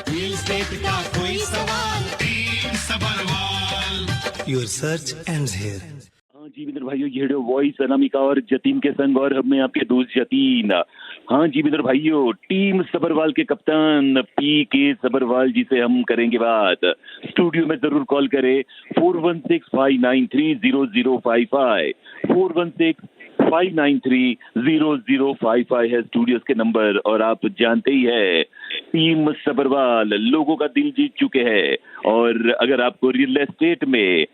Real estate का कोई सवाल, team Sabharwal, your search ends here. हाँ जी मित्र भाइयों, ये रेडियो वॉइस अनामिका और जतीन के संग, और हम आपके दोस्त जतीन। हाँ जी मित्र भाइयों, टीम सबरवाल के कप्तान PK सबरवाल जी से हम करेंगे बात। स्टूडियो में जरूर कॉल करें 4165930055 4165930055 है स्टूडियोज के नंबर। और आप जानते ही है, टीम सबरवाल लोगों का दिल जीत चुके हैं। और अगर आपको रियल एस्टेट में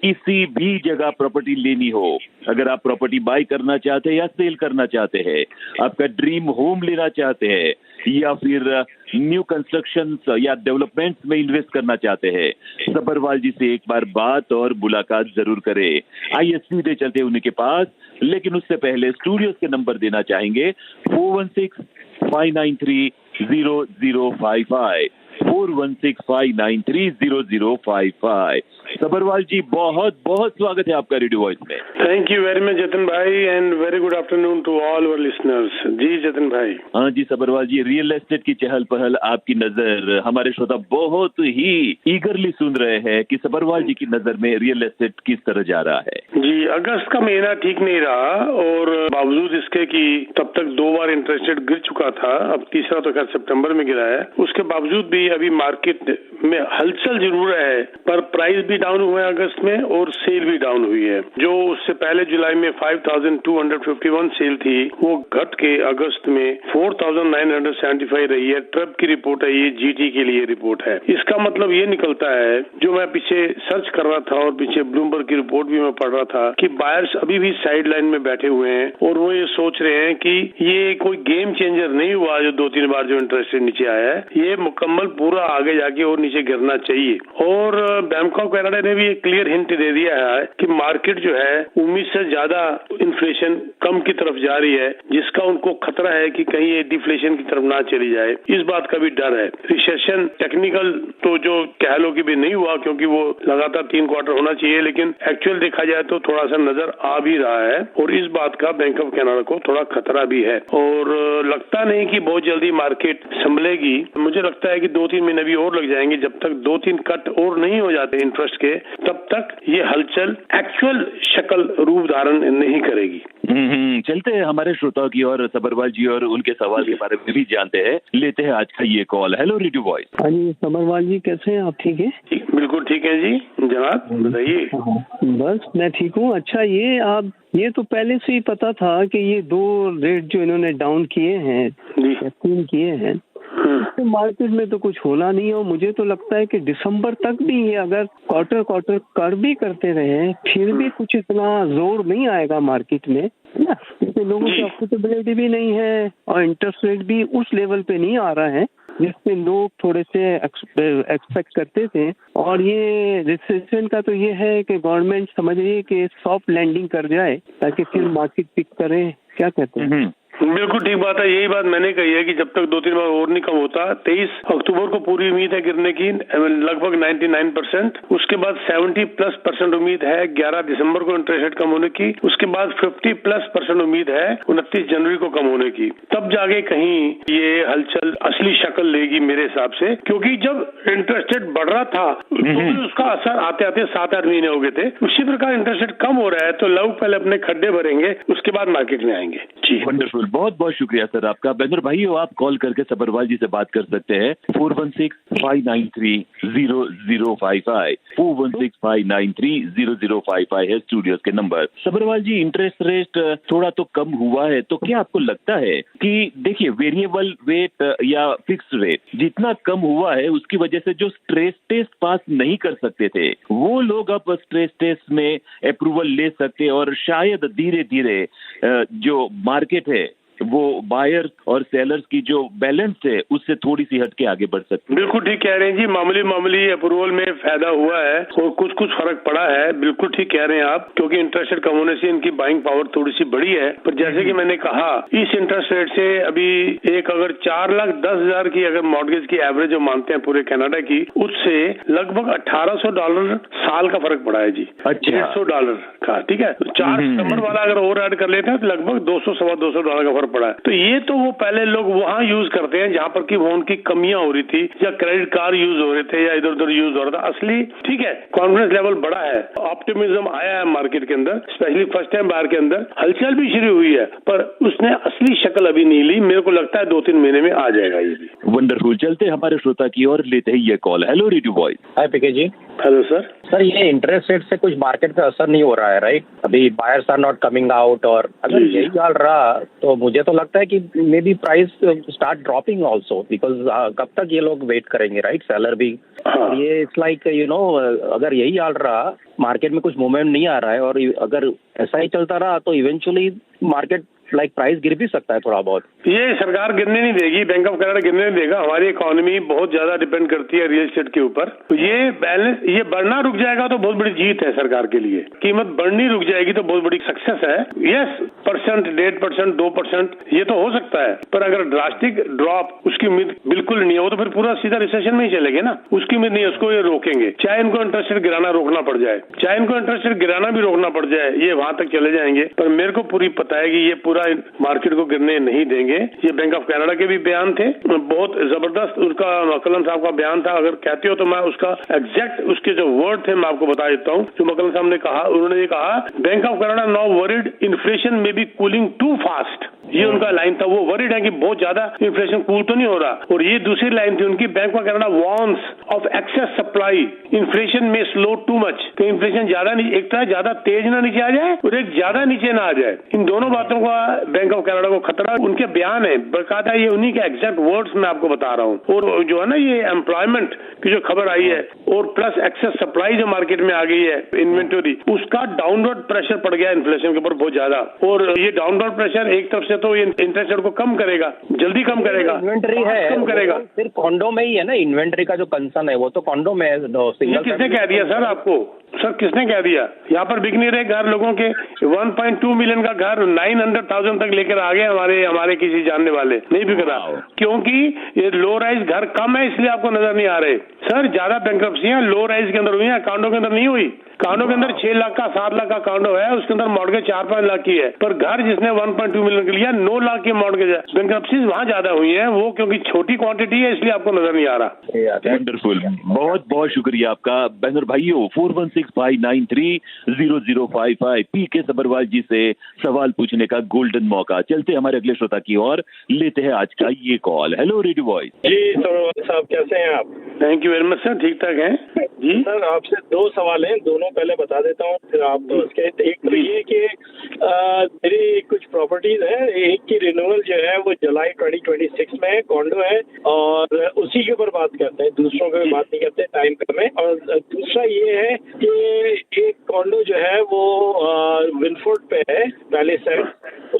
किसी भी जगह प्रॉपर्टी लेनी हो, अगर आप प्रॉपर्टी बाय करना चाहते हैं या सेल करना चाहते हैं, आपका ड्रीम होम लेना चाहते हैं, या फिर न्यू कंस्ट्रक्शन या डेवलपमेंट्स में इन्वेस्ट करना चाहते हैं, सबरवाल जी से एक बार बात और मुलाकात जरूर करें। आइए सीधे चलते हैं उनके पास, लेकिन उससे पहले स्टूडियोज के नंबर देना चाहेंगे 4165930055 4165930055। सबरवाल जी, बहुत बहुत स्वागत है आपका रेडियो वॉइस में। Thank you very much Jatin भाई, and very good afternoon to all our listeners. जी जतिन भाई। हाँ जी सबरवाल जी, रियल एस्टेट की चहल पहल, आपकी नजर, हमारे श्रोता बहुत ही ईगरली सुन रहे हैं कि सबरवाल जी की नजर में रियल एस्टेट किस तरह जा रहा है। जी, अगस्त का महीना ठीक नहीं रहा, और बावजूद इसके कि तब तक 2 बार इंटरेस्ट रेट गिर चुका था, अब तीसरा तो खैर सितंबर में गिरा है, उसके बावजूद भी अभी मार्केट में हलचल जरूर है, पर प्राइस भी डाउन हुआ है अगस्त में और सेल भी डाउन हुई है। जो उससे पहले जुलाई में 5251 सेल थी, वो घट के अगस्त में 4975 रही है। ट्रब की रिपोर्ट है, ये GT के लिए रिपोर्ट है। इसका मतलब ये निकलता है, जो मैं पीछे सर्च कर रहा था और पीछे ब्लूमबर्ग की रिपोर्ट भी मैं पढ़ रहा था, कि बायर्स अभी भी साइड लाइन में बैठे हुए हैं और वो ये सोच रहे हैं कि ये कोई गेम चेंजर नहीं हुआ जो 2-3 बार जो इंटरेस्ट रेट नीचे आया है, ये मुकम्मल पूरा आगे जाके और नीचे गिरना चाहिए। और बैंक ऑफ कनाडा ने भी एक क्लियर हिंट दे दिया है कि मार्केट जो है उम्मीद से ज्यादा इन्फ्लेशन कम की तरफ जा रही है, जिसका उनको खतरा है कि कहीं ये डिफ्लेशन की तरफ ना चली जाए। इस बात का भी डर है। रिसेशन टेक्निकल तो जो कह लो कि भी नहीं हुआ, क्योंकि वो लगातार 3 क्वार्टर होना चाहिए, लेकिन एक्चुअल देखा जाए तो थोड़ा सा नजर आ भी रहा है, और इस बात का बैंक ऑफ कनाडा को थोड़ा खतरा भी है। और लगता नहीं कि बहुत जल्दी मार्केट संभलेगी। मुझे लगता है कि 2-3 महीने भी और लग जाएंगे। जब तक 2-3 कट और नहीं हो जाते इंटरेस्ट के, तब तक ये हलचल एक्चुअल शक्ल रूप धारण नहीं करेगी। चलते हैं हमारे श्रोताओं की और सबरवाल जी और उनके सवाल के बारे में भी जानते हैं। लेते हैं आज का ये कॉल। Hello radio voice. हाँ जी सबरवाल जी, कैसे हैं आप? ठीक है? बिल्कुल ठीक है जी, जनाब बताइए। बस मैं ठीक हूँ। अच्छा, ये तो पहले से ही पता था कि ये 2 रेट जो इन्होंने डाउन किए हैं, 3 किए हैं, तो मार्केट में तो कुछ होना नहीं है। और मुझे तो लगता है कि दिसंबर तक भी ये अगर क्वार्टर कर भी करते रहे, फिर भी कुछ इतना जोर नहीं आएगा मार्केट में, ना, क्योंकि लोगों की अफोर्डेबिलिटी भी नहीं है और इंटरेस्ट रेट भी उस लेवल पे नहीं आ रहा है जिससे लोग थोड़े से एक्सपेक्ट करते थे। और ये रिसेशन का तो ये है कि गवर्नमेंट समझ रही है कि सॉफ्ट लैंडिंग कर जाए ताकि फिर मार्केट पिक करे। क्या कहते हैं? बिल्कुल ठीक बात है। यही बात मैंने कही है कि जब तक 2-3 बार और नहीं कम होता, 23 अक्टूबर को पूरी उम्मीद है गिरने की, लगभग 99%। उसके बाद 70+% उम्मीद है 11 दिसंबर को इंटरेस्ट रेट कम होने की। उसके बाद 50+% उम्मीद है 29 जनवरी को कम होने की। तब जाके कहीं ये हलचल असली शक्ल लेगी मेरे हिसाब से, क्योंकि जब इंटरेस्ट रेट बढ़ रहा था तो भी उसका असर आते आते 7-8 महीने हो गए थे। उसी प्रकार इंटरेस्ट रेट कम हो रहा है तो लोग पहले अपने खड्डे भरेंगे, उसके बाद मार्केट में आएंगे। जी वंडरफुल, बहुत बहुत शुक्रिया सर आपका। बेनर भाई, आप कॉल करके सबरवाल जी से बात कर सकते हैं 4165930055 4165930055 है स्टूडियोज के नंबर। सबरवाल जी, इंटरेस्ट रेट थोड़ा तो कम हुआ है, तो क्या आपको लगता है कि देखिए वेरिएबल रेट या फिक्स रेट जितना कम हुआ है, उसकी वजह से जो स्ट्रेस टेस्ट पास नहीं कर सकते थे, वो लोग अब स्ट्रेस टेस्ट में अप्रूवल ले सकते और शायद धीरे धीरे जो मार्केट है वो बायर और सेलर्स की जो बैलेंस है उससे थोड़ी सी हटके आगे बढ़ सकती है। बिल्कुल ठीक कह रहे हैं जी। मामूली अप्रूवल में फायदा हुआ है और कुछ फर्क पड़ा है। बिल्कुल ठीक कह रहे हैं आप, क्योंकि इंटरेस्ट रेट कम होने से इनकी बाइंग पावर थोड़ी सी बढ़ी है। पर जैसे कि मैंने कहा, इस इंटरेस्ट रेट से अभी एक अगर 4,10,000 की अगर मॉर्गेज की एवरेज जो मानते हैं पूरे कनाडा की, उससे लगभग $1,800 साल का फर्क पड़ा है जी। $1,500 का, ठीक है। 4 सितंबर वाला अगर और ऐड कर लेते हैं तो लगभग $200-225 का फर्क पड़ा है। तो ये तो वो पहले लोग वहां यूज करते हैं जहां पर की वो उनकी कमियां हो रही थी, या क्रेडिट कार्ड यूज हो रहे थे, या इधर उधर यूज हो रहा था। असली ठीक है, कॉन्फिडेंस लेवल बड़ा है, ऑप्टिमिज्म आया है मार्केट के अंदर, स्पेशली फर्स्ट टाइम बार के अंदर हलचल भी शुरू हुई है, पर उसने असली शक्ल अभी नहीं ली। मेरे को लगता है 2-3 महीने में आ जाएगा ये भी। वंडरफुल। चलते हमारे श्रोता की ओर, लेते हैं ये call. Hello radio boy. Hi PK ji. Hello sir. Sir ये इंटरेस्ट रेट से कुछ मार्केट पे असर नहीं हो रहा है, राइट? अभी buyers are not coming out, और अगर यही हाल रहा तो मुझे तो लगता है कि may be price start dropping also, because कब तक ये लोग वेट करेंगे, राइट? सेलर भी। और ये इट्स लाइक अगर यही हाल रहा, मार्केट में कुछ मूवमेंट नहीं आ रहा है, और अगर ऐसा ही चलता रहा तो इवेंचुअली मार्केट प्राइस गिर भी सकता है थोड़ा बहुत। ये सरकार गिरने नहीं देगी, बैंक ऑफ कनाडा गिरने नहीं देगा। हमारी इकोनॉमी बहुत ज्यादा डिपेंड करती है रियल एस्टेट के ऊपर। तो ये बैलेंस, ये बढ़ना रुक जाएगा तो बहुत बड़ी जीत है सरकार के लिए। कीमत बढ़नी रुक जाएगी तो बहुत बड़ी सक्सेस है। यस, 1%, 2% ये तो हो सकता है, पर अगर ड्रास्टिक ड्रॉप उसकी उम्मीद बिल्कुल नहीं हो तो फिर पूरा सीधा रिसेशन में ही चलेगा ना। उसकी उम्मीद नहीं है, उसको ये रोकेंगे। चाहे इनको इंटरेस्ट रेट गिराना रोकना पड़ जाए, चाहे इनको इंटरेस्ट रेट गिराना भी रोकना पड़ जाए, ये वहां तक चले जाएंगे। पर मेरे को पूरी पता है कि ये पूरा मार्केट को गिरने नहीं देंगे। ये बैंक ऑफ कनाडा के भी बयान थे, बहुत जबरदस्त उनका मकलन साहब का बयान था। अगर कहते हो तो मैं उसका एग्जैक्ट उसके जो वर्ड थे मैं आपको बता देता हूँ। जो मकलन साहब ने कहा, उन्होंने ये कहा, bank of Canada now worried inflation में बी कूलिंग टू फास्ट। ये उनका लाइन था। वो वरीड है कि बहुत ज्यादा इन्फ्लेशन कूल तो नहीं हो रहा। और ये दूसरी लाइन थी उनकी, bank of Canada warns of excess supply, inflation में स्लो टू मच। तो इन्फ्लेशन ज्यादा नहीं, एक तरह ज्यादा तेज ना नीचे आ जाए और एक ज्यादा नीचे ना आ जाए। इन दोनों बातों का बैंक ऑफ कनाडा को खतरा। उनके बयान है बकायदा, ये उन्हीं के एग्जैक्ट वर्ड्स मैं आपको बता रहा हूँ। और जो है ना, ये एम्प्लॉयमेंट की जो खबर आई है और प्लस एक्सेस सप्लाई जो मार्केट में आ गई है, इन्वेंटरी, उसका डाउनवर्ड प्रेशर पड़ गया इन्फ्लेशन के ऊपर बहुत ज्यादा। और ये डाउनवर्ड प्रेशर एक तरफ से तो ये इंटरेस्ट रेट को कम करेगा, जल्दी कम करेगा, इन्वेंटरी है कम करेगा। सिर्फ कॉन्डो में ही है ना इन्वेंटरी का जो कंसर्न है, वो तो कॉन्डो में है। ये किसने कह दिया सर आपको? सर किसने कह दिया? यहाँ पर बिक नहीं रहे घर लोगों के। 1.2 मिलियन का घर 900,000 तक लेकर आ गए हमारे किसी जानने वाले। नहीं बिक रहा क्योंकि ये लो राइज घर कम है, इसलिए आपको नजर नहीं आ रहे। सर ज्यादा बैंक्रप्सियां लो राइज के अंदर हुई हैं, कांडो के अंदर नहीं हुई। कांडो के अंदर 6 लाख का 7 लाख का कांडो है, उसके अंदर मॉर्गेज 4-5 लाख की है। पर घर जिसने 1.2 मिलियन के लिया 9 लाख की मॉर्गेज है। बैंक्रप्सीज वहां ज्यादा हुई है, वो क्योंकि छोटी क्वांटिटी है इसलिए आपको नजर नहीं आ रहा। वंडरफुल, बहुत बहुत शुक्रिया आपका। बहनों भाइयों, 4165930055 पीके सबरवाल जी से सवाल पूछने का गोल्डन मौका। चलते हमारे अगले श्रोता की ओर, लेते हैं आज का ये कॉल। Hello radio voice. जी सबरवाल साहब, कैसे हैं आप? Thank you very much sir, ठीक ठाक हैं जी। सर आपसे 2 सवाल हैं, दोनों पहले बता देता हूँ फिर आप उसके। एक तो ये कि मेरी कुछ प्रॉपर्टीज हैं, एक की रिन्यूअल जो है वो जुलाई 2026 में है, कॉन्डो है, और उसी के ऊपर बात करते हैं, दूसरों के बात नहीं करते, टाइम कम है। और दूसरा ये है कि एक कॉन्डो जो है वो विनफोर्ड पे है, पहले से तो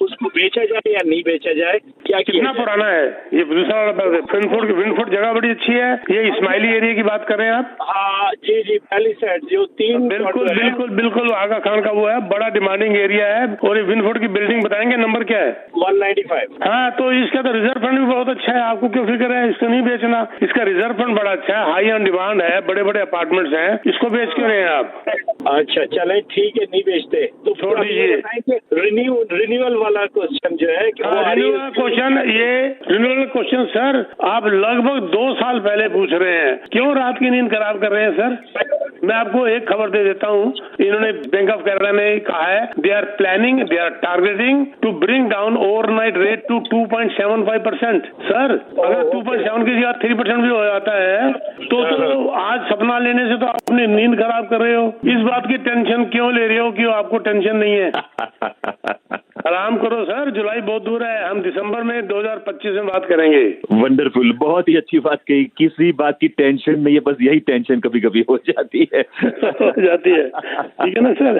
उसको बेचा जाए या नहीं बेचा जाए, क्या कितना पुराना है ये? दूसरा विनफोर्ड जगह बड़ी अच्छी है। ये इस्माइली एरिया की बात कर रहे हैं आप? हाँ जी, पहली साइड जो 3 बिल्कुल आगा खान का वो है, बड़ा डिमांडिंग एरिया है। और ये विनफोर्ड की बिल्डिंग बताएंगे, नंबर क्या है? 195। हाँ, तो इसका तो रिजर्व फंड भी बहुत अच्छा है, आपको क्यों फिक्र है? इसको नहीं बेचना, इसका रिजर्व फंड बड़ा अच्छा है, हाई ऑन डिमांड है, बड़े बड़े अपार्टमेंट्स हैं, इसको बेच क्यों रहे हैं आप? अच्छा चले ठीक है, नहीं बेचते तो छोड़ दीजिए। रिन्यूअल वाला क्वेश्चन जो है कि रिन्यूअल क्वेश्चन सर आप लगभग 2 साल पहले पूछ रहे हैं, क्यों रात की नींद खराब कर रहे हैं सर? मैं आपको एक खबर दे देता हूँ, इन्होंने बैंक ऑफ कनाडा ने कहा है, they are targeting to bring down overnight rate to 2.75%। Sir अगर 2.7 की जगह 3% भी हो जाता है तो आज सपना लेने से तो आप अपनी नींद खराब कर रहे हो। इस बात की टेंशन क्यों ले रहे हो? क्यों आपको टेंशन नहीं है? आराम करो सर, जुलाई बहुत दूर है, हम दिसंबर में 2025 में बात करेंगे। वंडरफुल, बहुत ही अच्छी बात कही। किसी बात की टेंशन नहीं है, बस यही टेंशन कभी कभी हो जाती है। ठीक है ना सर?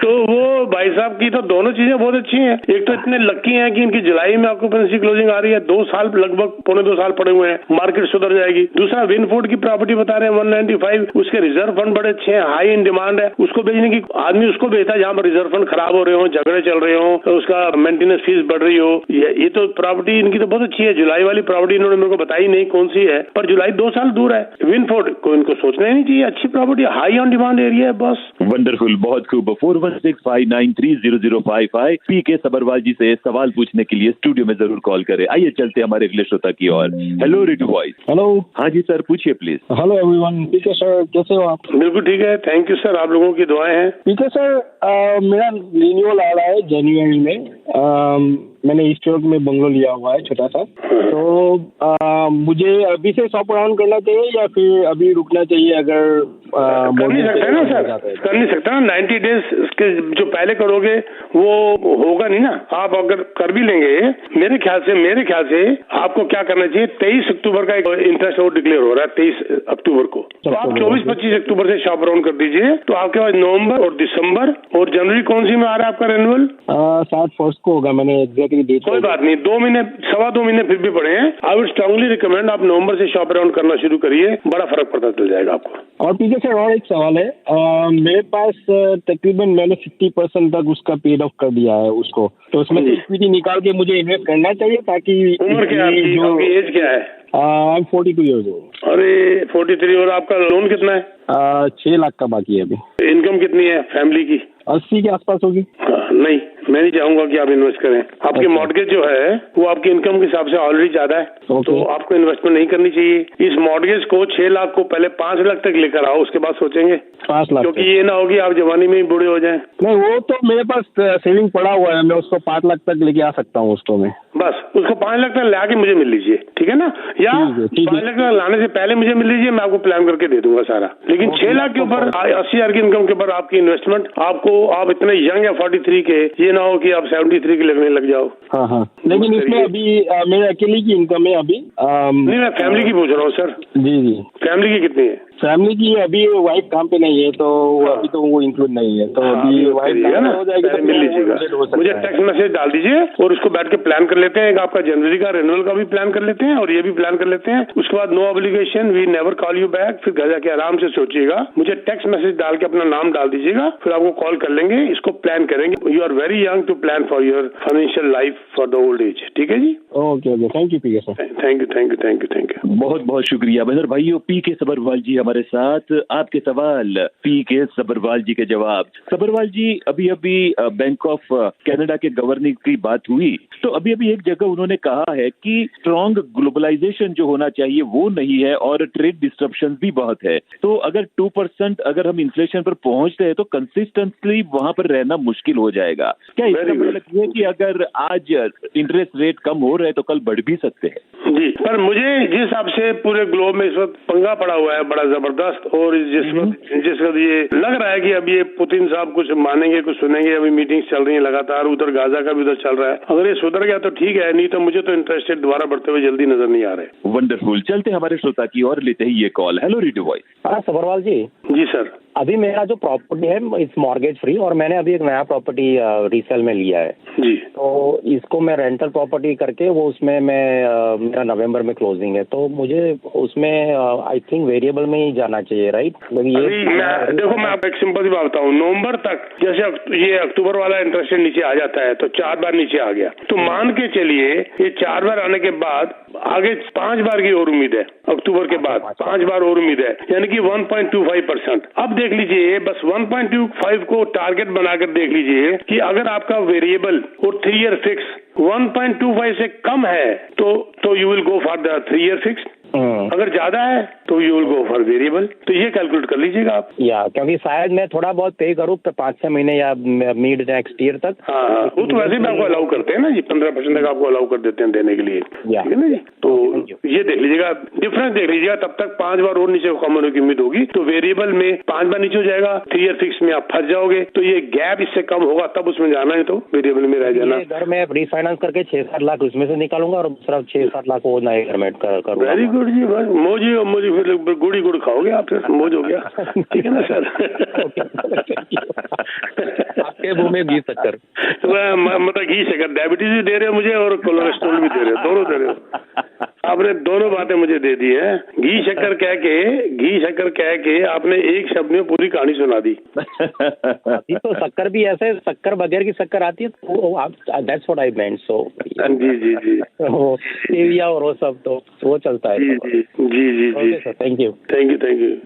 तो वो भाई साहब की तो दोनों चीजें बहुत अच्छी हैं। एक तो इतने लक्की हैं कि इनकी जुलाई में ऑक्यूपेंसी क्लोजिंग आ रही है, 2 साल लगभग 2.25 साल पड़े हुए हैं, मार्केट सुधर जाएगी। दूसरा विनफोर्ड की प्रॉपर्टी बता रहे हैं 195, उसके रिजर्व फंड बड़े अच्छे हैं, हाई इन डिमांड है, उसको बेचने की आदमी उसको बेचता है जहाँ पर रिजर्व फंड खराब हो रहे हो, झगड़े चल रहे हो, तो उसका मेंटेनेंस फीस बढ़ रही हो। ये तो प्रॉपर्टी इनकी तो बहुत अच्छी है। जुलाई वाली प्रॉपर्टी इन्होंने मेरे को बताई नहीं कौन सी है, पर जुलाई 2 साल दूर है। विनफोर्ड को इनको सोचना ही नहीं चाहिए, अच्छी property, high on demand area है बस। वंडरफुल, बहुत खूब। 4165930055 पीके सबरवाल जी से सवाल पूछने के लिए स्टूडियो में जरूर कॉल करें। आइए चलते हमारे अगले श्रोता की ओर। Hello radio voice. हेलो। हाँ जी सर, पूछिए please. Hello everyone. PK sir, कैसे हो आप? बिल्कुल ठीक है, थैंक यू सर, आप लोगों की दुआएं हैं। पीके सर, मेरा रिन्यूअल आ रहा है जनवरी में। मैंने ईस्ट चौक में बंगलो लिया हुआ है छोटा सा, तो मुझे अभी से शॉप अराउंड करना चाहिए या फिर अभी रुकना चाहिए? अगर कर नहीं सकते ना सर, कर नहीं सकता ना। 90 डेज के जो पहले करोगे वो होगा नहीं ना। आप अगर कर भी लेंगे, मेरे ख्याल से आपको क्या करना चाहिए, 23 अक्टूबर का एक इंटरेस्ट और डिक्लेयर हो रहा है 23 अक्टूबर को, तो आप 24-25 अक्टूबर से शॉप अराउंड कर दीजिए। तो आपके पास नवंबर और दिसंबर और जनवरी कौन सी में आ रहा है आपका रेन्युअल? 7 फर्स्ट को होगा। मैंने एग्जैक्टली डेट। कोई बात नहीं, 2 महीने 2.25 महीने फिर भी पड़े हैं। आई वुड स्ट्रांगली रिकमेंड आप नवंबर से शॉप अराउंड करना शुरू करिए, बड़ा फर्क पता चल जाएगा आपको। और पीछे सर और एक सवाल है, मेरे पास तकरीबन मैंने 50% तक उसका पेड ऑफ कर दिया है उसको, तो उसमें से इक्विटी निकाल के मुझे इन्वेस्ट करना चाहिए ताकि। उम्र क्या है आपकी? आपकी एज क्या है? I am 42 years old. अरे 43। और आपका लोन कितना है? 6 लाख का बाकी है अभी। इनकम कितनी है फैमिली की? 80 के आसपास होगी। नहीं, मैं नहीं चाहूंगा कि आप इन्वेस्ट करें। आपकी मॉर्गेज जो है वो आपकी इनकम के हिसाब से ऑलरेडी ज्यादा है, तो आपको इन्वेस्टमेंट नहीं करनी चाहिए। इस मॉर्गेज को 6 लाख को पहले 5 लाख तक लेकर आओ, उसके बाद सोचेंगे 5 लाख, क्योंकि ये ना होगी आप जवानी में ही बूढ़े हो जाएं। नहीं, वो तो मेरे पास सेविंग पड़ा हुआ है, मैं उसको 5 लाख तक लेके आ सकता हूँ उसको में। बस उसको 5 लाख तक ला के मुझे मिल लीजिए, ठीक है ना? या 5 लाख तक लाने से पहले मुझे मिल लीजिए, मैं आपको प्लान करके दे दूंगा सारा। लेकिन 6 लाख के ऊपर 80,000 की इनकम के ऊपर आपकी इन्वेस्टमेंट, आपको आप इतने यंग है 43 के, ये ना हो कि आप 73 के लगने लग जाओ। हाँ, लेकिन इसमें अभी मेरे अकेले की इनकम है अभी। नहीं, मैं फैमिली की पूछ रहा हूँ सर। जी। फैमिली की कितनी है? फैमिली की अभी वाइफ काम पे नहीं है, तो अभी तो वो इंक्लूड नहीं है, तो अभी वाइफ काम हो जाएगी तो मिल लीजिएगा। मुझे टेक्स्ट मैसेज डाल दीजिए और उसको बैठ के प्लान कर लेते हैं। आपका जनवरी का रेन्युअल का भी प्लान कर लेते हैं और ये भी प्लान कर लेते हैं। उसके बाद no obligation, we never call you back. फिर घर जाके आराम से सोचिएगा, मुझे टेक्स्ट मैसेज डाल के अपना नाम डाल दीजिएगा, फिर आपको कॉल कर लेंगे, इसको प्लान करेंगे। You are very young to plan for your financial life for the old age, ठीक है जी? Okay, thank you PK sir. Thank you. बहुत बहुत शुक्रिया बहन भाइयों। पीके सबरवाल जी हमारे साथ, आपके सवाल, पीके सबरवाल जी के जवाब। सबरवाल जी, अभी बैंक ऑफ कनाडा के गवर्नर की बात हुई, तो अभी एक जगह उन्होंने कहा है कि स्ट्रॉन्ग ग्लोबलाइजेशन जो होना चाहिए वो नहीं है और ट्रेड डिस्ट्रप्शन भी बहुत है। तो अगर 2% अगर हम इन्फ्लेशन पर पहुंचते हैं तो कंसिस्टेंटली वहां पर रहना मुश्किल हो जाएगा। क्या इसका मतलब ये है कि अगर आज इंटरेस्ट रेट कम हो रहे तो कल बढ़ भी सकते हैं? जी, पर मुझे जिस हिसाब से पूरे ग्लोब में इस वक्त पंगा पड़ा हुआ है बड़ा जबरदस्त, और जिस वक्त ये लग रहा है कि अब ये पुतिन साहब कुछ मानेंगे, कुछ सुनेंगे। अभी मीटिंग्स चल रही है लगातार, उधर गाजा का भी उधर चल रहा है। अगर ये सुधर गया तो ठीक है, नहीं तो मुझे तो इंटरेस्ट रेट दोबारा बढ़ते हुए जल्दी नजर नहीं आ रहे। वंडरफुल, चलते हमारे श्रोता की और लेते ही ये कॉल। Hello radio voice. हाँ सबरवाल जी। जी सर। अभी मेरा जो प्रॉपर्टी है इस मॉर्गेज फ्री, और मैंने अभी एक नया प्रॉपर्टी रीसेल में लिया है जी। तो इसको मैं रेंटल प्रॉपर्टी करके वो उसमें मैं मेरा नवंबर में क्लोजिंग है, तो मुझे उसमें आई थिंक वेरिएबल में ही जाना चाहिए, राइट? देखो मैं आपको एक सिंपल सी बात बताऊँ, नवंबर तक जैसे ये अक्टूबर वाला इंटरेस्ट रेट नीचे आ जाता है तो 4 बार नीचे आ गया, तो मान के चलिए ये 4 बार आने के बाद आगे 5 बार की और उम्मीद है। अक्टूबर के बाद 5 बार और उम्मीद है, यानी कि 1.25%। अब देख लीजिए, बस 1.25 को टारगेट बनाकर देख लीजिए कि अगर आपका वेरिएबल और 3 ईयर फिक्स 1.25 से कम है तो you will go for the 3 year fix. अगर ज्यादा है तो you will go for variable. तो ये कैलकुलेट कर लीजिएगा आप। क्योंकि शायद मैं थोड़ा बहुत पे करूँ तो 5-6 महीने या मिड नेक्स्ट ईयर तक। हाँ, वो तो वैसे भी आपको अलाउ करते हैं ना जी, 15% तक आपको अलाउ कर देते हैं देने के लिए, ठीक है ना जी? तो ये देख लीजिएगा, डिफरेंस देख लीजिएगा। तब तक 5 बार और नीचे कम होने की उम्मीद होगी, तो वेरिएबल में 5 बार नीचे हो जाएगा, 3 ईयर फिक्स में आप फंस जाओगे। तो ये गैप इससे कम होगा तब उसमें जाना है, तो वेरिएबल में रह जाना। घर में रिफाइनेंस करके 6-7 लाख उसमें से निकालूंगा और दूसरा 6-7 लाख वो नए घर में करूँगा। वेरी गुड जी, बस मोजी और मोजी, फिर गुड़ी गुड़ खाओगे आप, फिर मोज हो गया, ठीक है ना सर? आपके मुंह में घी शक्कर, मतलब घी शक्कर, डायबिटीज भी दे रहे हो मुझे और कोलेस्ट्रॉल भी दे रहे हो, दोनों दे रहे हो। आपने दोनों बातें मुझे दे दी है। घी शक्कर कह के आपने एक शब्द में पूरी कहानी सुना दी। अभी तो शक्कर भी ऐसे, शक्कर बगैर की शक्कर आती है, तो दैट्स व्हाट आई मेंट। सो जी वो सेविया और वो सब तो वो चलता है। जी ओके सर, थैंक यू।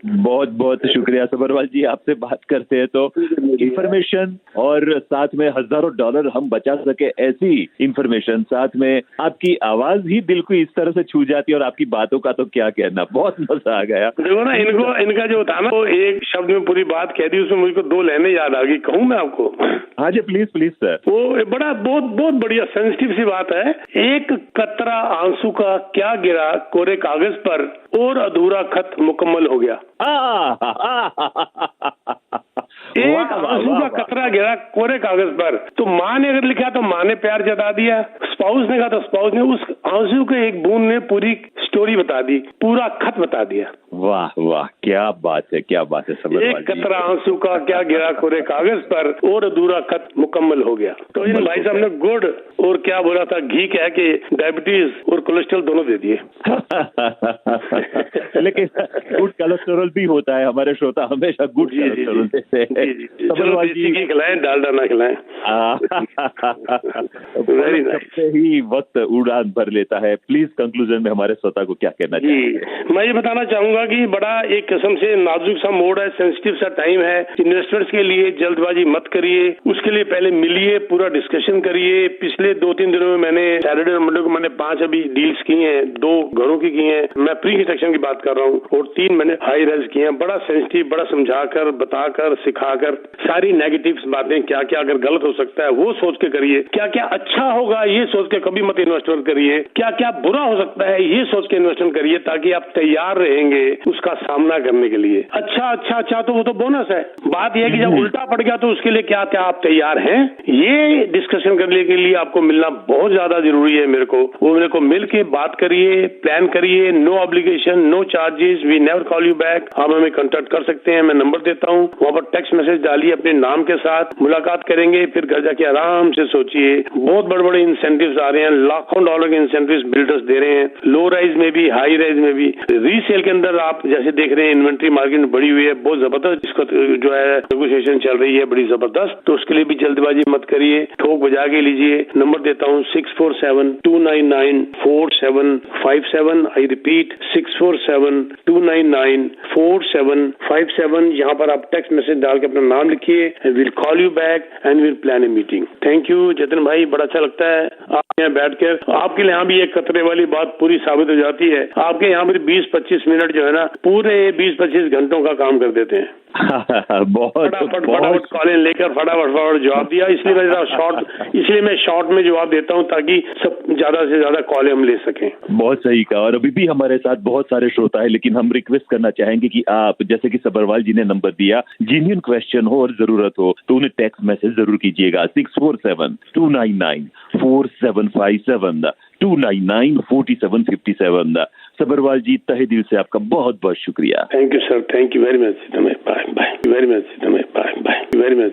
बहुत बहुत शुक्रिया सबरवाल जी। आपसे बात करते हैं तो इंफॉर्मेशन और साथ में हजारों डॉलर हम बचा सके, ऐसी इंफॉर्मेशन, साथ में आपकी आवाज ही दिल को इस तरह से छू जाती है और आपकी बातों का तो क्या कहना, बहुत मजा आ गया। देखो ना, इनका जो था ना, वो एक शब्द में पूरी बात कह दी, उसमें मुझको 2 लाइनें याद आ गई, कहूँ मैं आपको? हाँ जी, प्लीज सर। वो बहुत बढ़िया सेंसिटिव सी बात है। एक कतरा आंसू का क्या गिरा कोरे कागज पर और अधूरा खत मुकम्मल हो गया। एक आंसू का कतरा गिरा कोरे कागज पर, तो माँ ने अगर लिखा तो माँ ने प्यार जता दिया, स्पाउस ने कहा तो स्पाउस ने, उस आंसू के एक बूंद ने पूरी स्टोरी बता दी, पूरा खत बता दिया। वाह वाह, क्या बात है, क्या बात है सबरवाल जी। एक कतरा आंसू का क्या गिरा कोरे कागज पर और अधूरा खत मुकम्मल हो गया। तो इन भाई साहब ने गुड़ और क्या बोला था, घी कह के डायबिटीज और कोलेस्ट्रॉल दोनों दे दिए। लेकिन गुड कोलेस्ट्रॉल भी होता है, हमारे श्रोता हमेशा गुड कोलेस्ट्रॉल देते हैं। सबरवाल जी घी खिलाएं, डालडा ना खिलाएं। Very nice. ही वक्त उड़ान भर लेता है। प्लीज कंक्लूजन में हमारे श्रोता को क्या कहना चाहिए? मैं ये बताना चाहूंगा कि बड़ा एक किस्म से नाजुक सा मोड है, सेंसिटिव सा टाइम है। इन्वेस्टर्स के लिए जल्दबाजी मत करिए, उसके लिए पहले मिलिए, पूरा डिस्कशन करिए। पिछले 2-3 दिनों में मैंने सैटरडे और मंडे को मैंने 5 अभी डील्स की हैं, 2 घरों की हैं। मैं प्री कंस्ट्रक्शन की बात कर रहा हूँ, और 3 मैंने हाई राइज की हैं। बड़ा सेंसिटिव, बड़ा समझाकर, बताकर, सिखाकर, सारी नेगेटिव बातें, क्या क्या अगर गलत हो सकता है वो सोच के करिए, क्या क्या अच्छा होगा ये सोच के कभी मत इन्वेस्टमेंट करिए, क्या क्या बुरा हो सकता है ये सोच के इन्वेस्टमेंट करिए, ताकि आप तैयार रहेंगे उसका सामना करने के लिए। अच्छा तो वो तो बोनस है। बात यह है कि जब उल्टा पड़ गया तो उसके लिए क्या क्या आप तैयार हैं, ये डिस्कशन करने के लिए आपको मिलना बहुत ज्यादा जरूरी है। मेरे को मिल के बात करिए, प्लान करिए। No obligation, no charges, we never call you back. आप हमें कांटेक्ट कर सकते हैं, मैं नंबर देता हूँ, वहाँ पर टेक्स्ट मैसेज डालिए अपने नाम के साथ, मुलाकात करेंगे, फिर घर जाके आराम से सोचिए। बहुत बड़े इंसेंटिव्स आ रहे हैं, लाखों डॉलर के इंसेंटिव्स बिल्डर्स दे रहे हैं, लो राइज में भी, हाई राइज में भी। रीसेल के अंदर आप जैसे देख रहे हैं, इन्वेंट्री मार्केट में बढ़ी हुई है, बहुत जबरदस्त, इसको जो है नेगोशिएशन चल रही है बड़ी जबरदस्त। तो उसके लिए भी जल्दबाजी मत करिए, ठोक बजा के लीजिए। नंबर देता हूँ 647-299-4757। I repeat 647-299-4757। यहाँ पर आप टेक्स्ट मैसेज डाल के अपना नाम लिखिए, will call you back and will plan a meeting. Thank you Jatin भाई, बड़ा अच्छा लगता है आप यहाँ बैठकर। आपके यहाँ भी एक खतरे वाली बात पूरी साबित हो जाती है। आपके यहाँ पर 20-25 मिनट जो है ना, पूरे 20-25 घंटों का काम कर देते हैं। फटाफट कॉलें लेकर फटाफट जवाब दिया। इसलिए मैं शॉर्ट में जवाब देता हूं, ताकि सब ज्यादा से ज्यादा कॉलें हम ले सकें। बहुत सही कहा। और अभी भी हमारे साथ बहुत सारे श्रोता है, लेकिन हम रिक्वेस्ट करना चाहेंगे कि आप, जैसे कि सबरवाल जी ने नंबर दिया, जेन्युइन क्वेश्चन हो और जरूरत हो तो उन्हें टेक्स्ट मैसेज जरूर कीजिएगा। 647-299-4757, 299-4757। सबरवाल जी, तहे दिल से आपका बहुत बहुत शुक्रिया। Thank you sir, thank you very much. Bye bye, very much. Bye bye, very much.